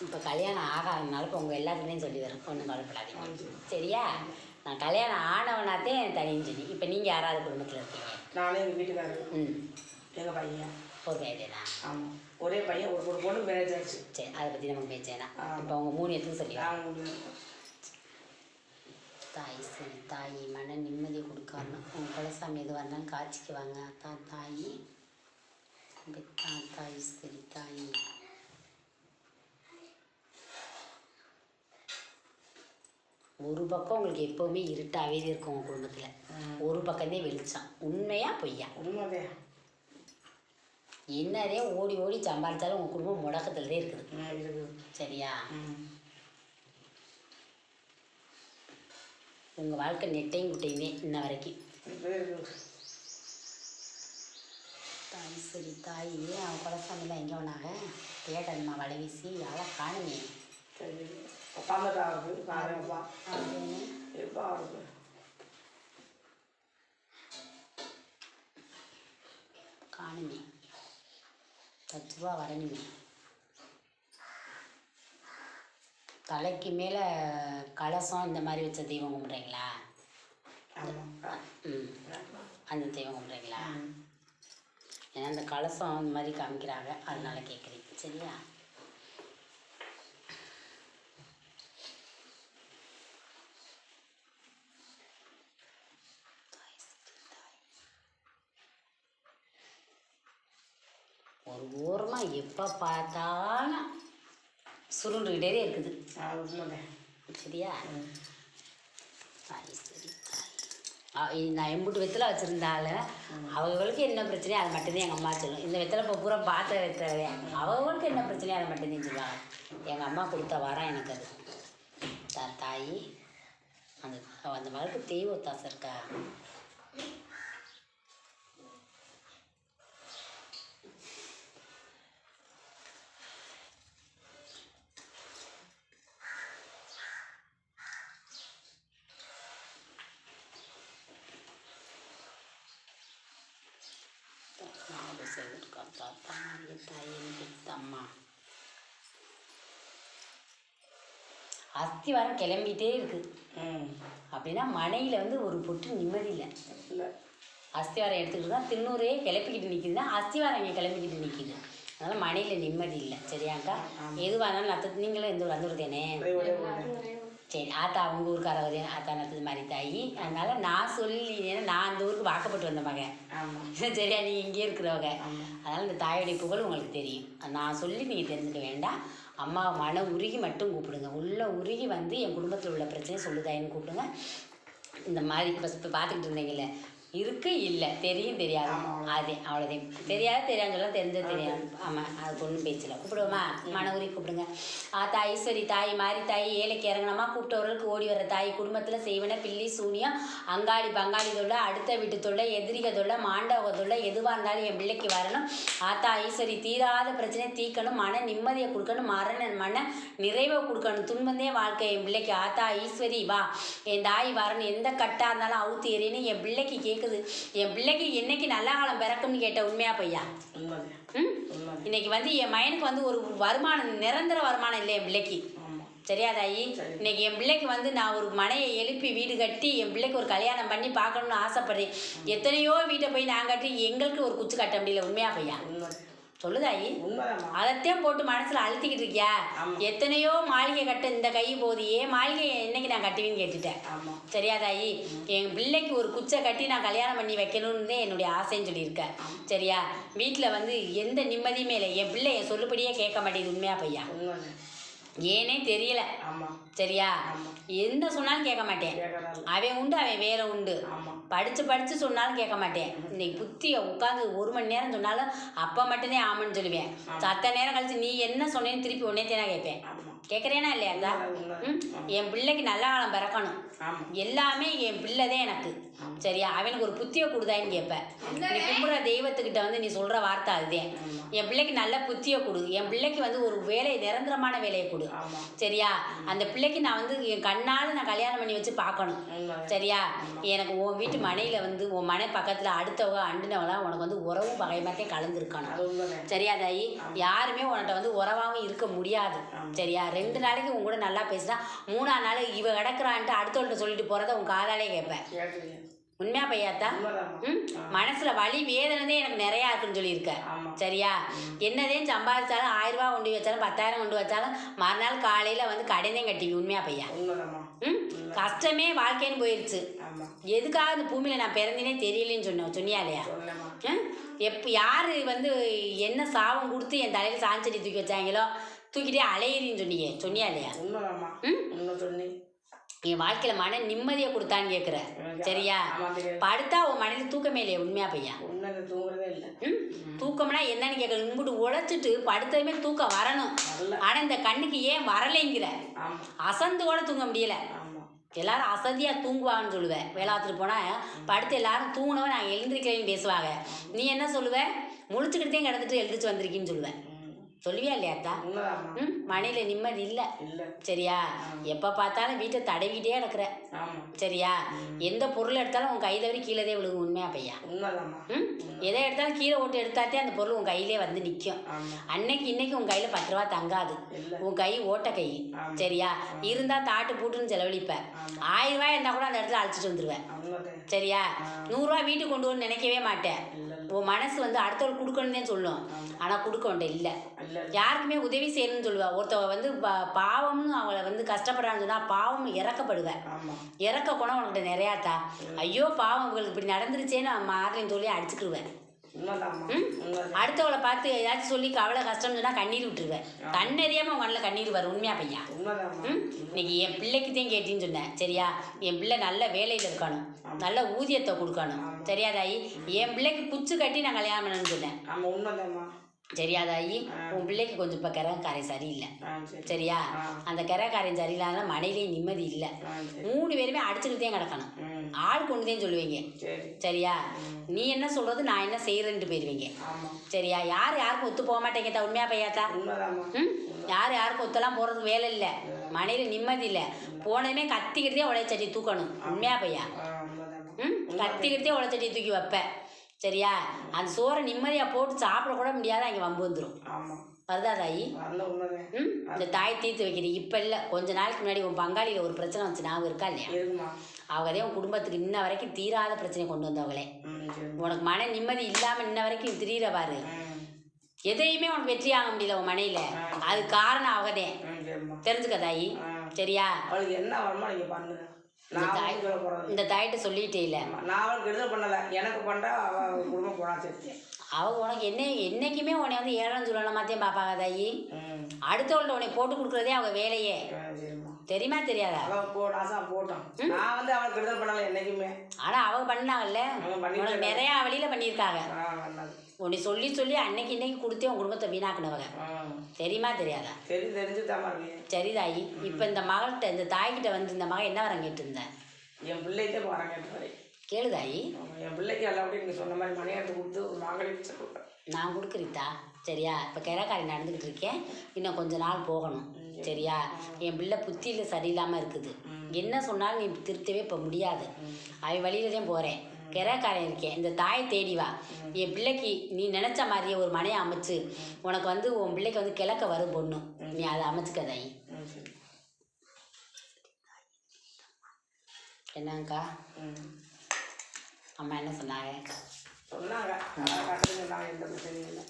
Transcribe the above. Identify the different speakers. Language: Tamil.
Speaker 1: இப்போ கல்யாணம் ஆகாதனால இப்போ உங்கள் எல்லாத்துக்குமே சொல்லி வரும், ஒன்றும் கவலைப்படாதீங்க சரியா. நான் கல்யாணம் ஆனவனாத்தே தனின்னு சொல்லி. இப்போ நீங்கள் யாராவது குடும்பத்தில் இருக்கீங்க?
Speaker 2: நானே எங்கள் வீட்டுக்காரரு, எங்கள் பையன்
Speaker 1: ஒரு பையன் தான்.
Speaker 2: ஆமாம், ஒரே பையன், ஒரு பொண்ணு மேரேஜ் ஆச்சு.
Speaker 1: சரி, அதை பற்றி நமக்கு பேச்சேனா. இப்போ அவங்க 3 இடத்துக்கு சொல்லி தாய் சரி தாய் மன நிம்மதியை கொடுக்காரணும். உங்கள் குலசாமி எதுவாக இருந்தாலும் காட்சிக்கு வாங்க. அத்தான் தாய் தாய் சரி தாய். ஒரு பக்கம் உங்களுக்கு எப்போவுமே இருட்டாகவே இருக்கும் உங்கள் குடும்பத்தில், ஒரு பக்கமே வெளிச்சம். உண்மையா பொய்யா?
Speaker 2: உண்மைதே.
Speaker 1: என்னதே ஓடி ஓடி சம்பாதிச்சாலும் உங்கள் குடும்பம் முடக்கத்துலதே இருக்குது சரியா. உங்கள் வாழ்க்கை நெட்டையும் குட்டையுமே இன்ன வரைக்கும். தாய் சரி தாய் அவன் குலசாமிலாம் எங்கே வேணாங்க தேடணுமா வலை வீசி யாரை காணுமே. காணுமே 10 ரூபா வரணுமே. தலைக்கு மேலே கலசம் இந்த மாதிரி வச்ச தெய்வம் கும்பிட்றீங்களா? அந்த தெய்வம் கும்பிட்றீங்களா? ஏன்னா அந்த கலசம் இந்த மாதிரி காமிக்கிறாங்க, அதனால கேட்குறீங்க சரியா. ஒரு ஓரமாக எப்போ பார்த்தாலும் சுருண்டுகிட்டே இருக்குது சரியா. தாய் சரி தாய் நான் எம்புட்டு வெத்தலை வச்சுருந்தாலும் அவங்களுக்கு என்ன பிரச்சனையோ அதை மட்டும்தான் எங்கள் அம்மா சொல்லும். இந்த வெத்தலை இப்போ பூரா பார்த்த வெத்தலை அவங்களுக்கு என்ன பிரச்சனையோ அதை மட்டும்தான் சொல்லுவாங்க. எங்கள் அம்மா கொடுத்த வரம் எனக்கு அது தாய். அந்த அந்த மகளுக்கு தெய்வ ஒத்தாசை இருக்கா? அம்மா அஸ்திவாரம் கிளம்பிட்டே இருக்குது அப்படின்னா மனையில் வந்து ஒரு பொட்டு நிம்மதி இல்லை. அஸ்திவாரம் எடுத்துக்கிட்டு தான் திண்ணூரே கிளப்பிக்கிட்டு நிற்கிதுன்னா அஸ்திவாரம் இங்கே கிளம்பிக்கிட்டு நிற்கிது. அதனால் மனையில் நிம்மதி இல்லை சரியாக்கா. எதுவாக இருந்தாலும் நத்த நீங்களும் எந்த வந்துருக்கேனே சரி. ஆத்தா அவங்க ஊருக்காரவது ஆத்தா நத்தது மாதிரி தாய். அதனால் நான் சொல்லி ஏன்னா நான் அந்த ஊருக்கு வாக்கப்பட்டு வந்த மகன் சரியா. நீங்கள் இங்கே இருக்கிறவங்க, அதனால் இந்த தாயுடைய புகழ் உங்களுக்கு தெரியும். நான் சொல்லி நீங்கள் தெரிஞ்சுக்க வேண்டாம். அம்மா மன உருகி மட்டும் கூப்பிடுங்க. உள்ள உருகி வந்து என் குடும்பத்தில் உள்ள பிரச்சனையை சொல்லுதாயின்னு கூப்பிடுங்க. இந்த மாதிரி இப்போ பார்த்துக்கிட்டு இருந்தீங்கல்ல இருக்கு இல்லை தெரியும் தெரியாது அதே அவ்வளோதே. தெரியாதுன்னு சொல்ல தெரிஞ்சது தெரியாது. ஆமாம் அது ஒன்றும் பேச்சில் கூப்பிடுவோமா மன உரி கூப்பிடுங்க. தாய் ஈஸ்வரி தாய் மாறி தாய் ஏழைக்கு இறங்கணுமா கூப்பிட்டவர்களுக்கு ஓடி வர தாய். குடும்பத்தில் செய்வன பில்லி சூனியம் அங்காடி பங்காளி தொல்லை அடுத்த வீட்டு தொல்லை எதிரிக தொல்லை மாண்டவ தொல்லை எதுவாக இருந்தாலும் என் பிள்ளைக்கு வரணும். ஈஸ்வரி தீராத பிரச்சனையை தீர்க்கணும். மன நிம்மதியை கொடுக்கணும். மன நிறைவை கொடுக்கணும். துன்பந்தே வாழ்க்கை என் பிள்ளைக்கு. ஈஸ்வரி வா என் தாய் வரணும். எந்த கட்டாக இருந்தாலும் அவுத்து எறியன்னு என் பிள்ளைக்கு கேட்குது. என் பிள்ளைக்கு என்னைக்கு நல்ல காலம் பிறக்கும்னு கேட்ட உண்மையா பையா? இன்னைக்கு வந்து என் மயனுக்கு வந்து ஒரு வருமானம் நிரந்தர வருமானம் இல்லை என் பிள்ளைக்கு சரியா தாயி. இன்னைக்கு என் பிள்ளைக்கு வந்து நான் ஒரு மனையை எழுப்பி வீடு கட்டி என் பிள்ளைக்கு ஒரு கல்யாணம் பண்ணி பார்க்கணும்னு ஆசைப்படுறேன். எத்தனையோ வீட்டை போய் நான் கட்டி எங்களுக்கு ஒரு குச்சி கட்ட முடியல. உண்மையா பையா? சொல்லுதாயி. அதைத்தான் போட்டு மனசில் அழுத்திக்கிட்டு இருக்கியா? எத்தனையோ மாளிகை கட்ட இந்த கை போகுது. மாளிகை என்னைக்கு நான் கட்டுவேன்னு கேட்டுட்டேன் சரியா தாயி. என் பிள்ளைக்கு ஒரு குச்சை கட்டி நான் கல்யாணம் பண்ணி வைக்கணும்னு என்னுடைய ஆசைன்னு சொல்லியிருக்கேன் சரியா. வீட்டில் வந்து எந்த நிம்மதியுமே இல்லை. என் பிள்ளை என் சொல்லுபடியே கேட்க மாட்டேங்குது. உண்மையா பையா? ஏனே தெரியல சரியா. என்ன சொன்னாலும் கேட்க மாட்டேன். அவன் உண்டு அவன் வேற உண்டு. படித்து சொன்னாலும் கேட்க மாட்டேன். இன்னைக்கு புத்தியை உட்காந்து 1 மணி நேரம் சொன்னாலும் அப்போ மட்டும்தான் ஆமான்னு சொல்லுவேன். சத்த நேரம் கழிச்சு நீ என்ன சொன்னேன்னு திருப்பி உடனே கேட்பேன். கேட்குறேனா இல்லையாக்கா? என் பிள்ளைக்கு நல்ல காலம் பிறக்கணும். எல்லாமே என் பிள்ளைதான் எனக்கு சரியா. அவனுக்கு ஒரு புத்தியை கொடுதாயின்னு கேட்பேன். நீ கும்பிட்ற தெய்வத்துக்கிட்ட வந்து நீ சொல்கிற வார்த்தை அதுதான். என் பிள்ளைக்கு நல்ல புத்தியை கொடு, என் பிள்ளைக்கு வந்து ஒரு வேலை நிரந்தரமான வேலையை கொடு. சரியா? அந்த பிள்ளைக்கு நான் வந்து என் கண்ணால் நான் கல்யாணம் பண்ணி வச்சு பார்க்கணும். சரியா? எனக்கு உன் வீட்டு மனையில் வந்து உன் மனை பக்கத்தில் அடுத்தவங்க அண்டுனவங்களாம் உனக்கு வந்து உறவும் பகைமாக்கே கலந்துருக்கணும். சரியா தாயி? யாருமே உன்கிட்ட வந்து உறவாகவும் இருக்க முடியாது. சரியா? 2 நாளைக்கு உன் கூட நல்லா பேசினா 3ஆம் நாள் இவ கிடக்குறான்ட்டு அடுத்தவள்கிட்ட சொல்லிட்டு போகிறத உன் காதாலே கேட்பேன். உண்மையா பையாத்தா? மனசுல வலி வேதனை எனக்கு நிறையா இருக்குன்னு சொல்லியிருக்க. சரியா? என்னதே சம்பாதிச்சாலும் 1000 ரூபா கொண்டு வச்சாலும் 10,000 கொண்டு வச்சாலும் மறுநாள் காலையில வந்து கடைந்தே கட்டிங்க. உண்மையா பையா? கஷ்டமே வாழ்க்கைன்னு போயிருச்சு. எதுக்காக இந்த பூமியில நான் பிறந்தினே தெரியலன்னு சொன்னியா இல்லையா? யாரு வந்து என்ன சாபம் கொடுத்து என் தலையில சாஞ்சடி தூக்கி வச்சாங்களோ தூக்கிட்டே அலையிறின்னு சொன்னியா இல்லையா? என் வாழ்க்கையில மன நிம்மதியை கொடுத்தான்னு கேட்குற. சரியா? படுத்தா உன் மனையில தூக்கமே இல்லையா? உண்மையா பையா? தூக்கம்னா என்னன்னு கேட்கறது. இங்கிட்டு உழைச்சிட்டு படுத்ததுமே தூக்கம் வரணும். ஆனா இந்த கண்ணுக்கு ஏன் வரலைங்கிற? அசந்து கூட தூங்க முடியல. எல்லாரும் அசதியாக தூங்குவாங்கன்னு சொல்லுவேன். வேளாத்துட்டு போனால் படுத்து எல்லாரும் தூங்கினவன் நான் எழுந்திருக்கிறேன்னு பேசுவாங்க. நீ என்ன சொல்லுவேன்? முழிச்சுக்கிட்டே கிடந்துட்டு எழுந்திரிச்சு வந்திருக்கின்னு சொல்லுவேன். சொல்லுவியா இல்லையாத்தா? மனையில் நிம்மதி இல்லை. சரியா? எப்போ பார்த்தாலும் வீட்டை தடவிக்கிட்டே கிடக்குற. சரியா? எந்த பொருள் எடுத்தாலும் உன் கை தவறி கீழே விழுகும். உண்மையா பையா? எதை எடுத்தாலும் கீழே ஓட்டு எடுத்தாத்தே அந்த பொருள் உன் கையிலே வந்து நிற்கும். இன்னைக்கு உன் கையில் 10 ரூபா தங்காது. உன் கை ஓட்ட கை. சரியா? இருந்தால் தாட்டு பூட்டுன்னு செலவழிப்ப. 1000 ரூபாய் இருந்தால் கூட அந்த இடத்துல அழைச்சிட்டு வந்துடுவேன். சரியா? 100 ரூபா வீட்டுக்கு கொண்டு வந்து நினைக்கவே மாட்டேன். உன் மனசு வந்து அடுத்தவள் கொடுக்கணும்னே சொல்லும். ஆனால் கொடுக்க வேண்டிய இல்லை. யாருக்குமே உதவி செய்யணும்னு சொல்லுவா. ஒருத்தவ வந்து பாவம்னு அவளை வந்து கஷ்டப்படுறான்னு சொன்னா பாவம் இறக்கப்படுவேன். இறக்க குணம் உனக்கிட்ட நிறையாத்தா. ஐயோ பாவம் உங்களுக்கு இப்படி நடந்துருச்சேன்னு மாறலைன்னு சொல்லி அடிச்சுக்கிடுவேன். அடுத்தவளை பார்த்து ஏதாச்சும் சொல்லி கவலை கஷ்டம்னு சொன்னா கண்ணீர் விட்டுருவேன். தன்னறியாம உங்க கண்ணில் கண்ணீர் வரும். உண்மையா பையா? இன்னைக்கு என் பிள்ளைக்குத்தான் கேட்டின்னு சொன்னேன். சரியா? என் பிள்ளை நல்ல வேலையில் இருக்கணும், நல்ல ஊதியத்தை கொடுக்கணும். சரியா தாயி? என் பிள்ளைக்கு குச்சு கட்டி நான் கல்யாணம் பண்ணணும்னு சொன்னேன். சரியாதாயி? உன் பிள்ளைக்கு கொஞ்சம் இப்போ கிரகக்காரன் சரியில்லை. சரியா? அந்த கிரகக்காரன் சரியில்லாத மனையிலே நிம்மதி இல்லை. 3 பேருமே அடிச்சுக்கிட்டே கிடக்கணும். ஆள் கொண்டுதான் சொல்லுவீங்க. சரியா? நீ என்ன சொல்றது நான் என்ன செய்யறேன்ட்டு போயிடுவீங்க. சரியா? யாருக்கும் ஒத்து போக மாட்டேங்கத்தா. உண்மையா பையாத்தா? யாருக்கும் ஒத்தெல்லாம் போறதுக்கு வேலை இல்லை. மனையில நிம்மதி இல்லை. போனதுமே கத்திக்கிட்டே உழைச்சட்டி தூக்கணும். உண்மையா பையா? கத்திக்கிட்டே உழைச்சட்டி தூக்கி வைப்பேன். சரியா? அந்த சோறை நிம்மதியாக போட்டு சாப்பிட கூட முடியாத அங்கே வம்பு வந்துடும். வருதா தாயி? இந்த தாய் தீர்த்து வைக்கிறீங்க. இப்போ இல்லை, கொஞ்ச நாளைக்கு முன்னாடி உன் பங்காளியில் ஒரு பிரச்சனை வந்துச்சு. ஞாபகம் இருக்கா இல்லையா? அவங்கதே உன் குடும்பத்துக்கு இன்ன வரைக்கும் தீராத பிரச்சனை கொண்டு வந்தவங்களே. உனக்கு மன நிம்மதி இல்லாமல் இன்ன வரைக்கும் திரியிற பாரு. எதையுமே உனக்கு வெற்றி ஆக முடியல உன் மனையில். அது காரணம் அவங்கதே. தெரிஞ்சுக்க தாயி. சரியா?
Speaker 2: என்ன வரமா நீங்க பண்ணுங்க.
Speaker 1: இந்த தாயிட்ட சொல்லிட்டே இல்லை.
Speaker 2: நான் அவளுக்கு எதுவும் பண்ணலை. எனக்கு பண்ணா அவள் குடும்பம் போனா சரி.
Speaker 1: அவங்க உனக்கு என்னைக்குமே உன்னை வந்து ஏழன்னு சொல்லலாமாத்தையும் பார்ப்பாங்க தாயி. அடுத்தவள்கிட்ட உன்னை போட்டு கொடுக்குறதே அவங்க வேலையே. தெரியுமா தெரியாதா?
Speaker 2: போட்டோம். நான் வந்து அவளுக்கு எதுவும் பண்ணலை என்னைக்குமே. ஆனால்
Speaker 1: அவங்க பண்ணாங்கல்ல, உனக்கு நிறையா வழியில் பண்ணியிருக்காங்க. உன்னை சொல்லி சொல்லி இன்னைக்கு கொடுத்தே உன் குடும்பத்தை வீணாக்குனவங்க. தெரியுமா தெரியாதா? சரி தாயி. இப்போ இந்த மகள்கிட்ட இந்த தாய்கிட்ட வந்து இந்த மகன் என்ன வரம் கேட்டு இருந்தேன்?
Speaker 2: என் பிள்ளைக்கே வரம் கேட்டு
Speaker 1: கேளு தாயி.
Speaker 2: என் பிள்ளைக்கு எல்லாப்படி நீங்கள் சொன்ன மாதிரி மணியாட்டு கொடுத்து ஒரு மகளிர் கொடுப்பேன்.
Speaker 1: நான் கொடுக்குறீத்தா? சரியா? இப்போ கிரகாரி நடந்துக்கிட்டு இருக்கேன். இன்னும் கொஞ்ச நாள் போகணும். சரியா? என் பிள்ளை புத்தியில் சரியில்லாமல் இருக்குது. என்ன சொன்னாலும் நீ திருத்தவே இப்போ முடியாது. அவன் வழியில தான் போகிறேன். கிரகாரன் இருக்கேன். இந்த தாயை தேடி வா. என் பிள்ளைக்கு நீ நினச்ச மாதிரியே ஒரு மனையை அமைச்சு உனக்கு வந்து உன் பிள்ளைக்கு வந்து கிழக்க வரும் பொண்ணு. நீ அதை அமைச்சுக்க தாயி. என்னங்கக்கா? அம்மா என்ன சொன்னாங்க?
Speaker 2: சொன்னாங்க எந்த பிரச்சனையும் இல்லை.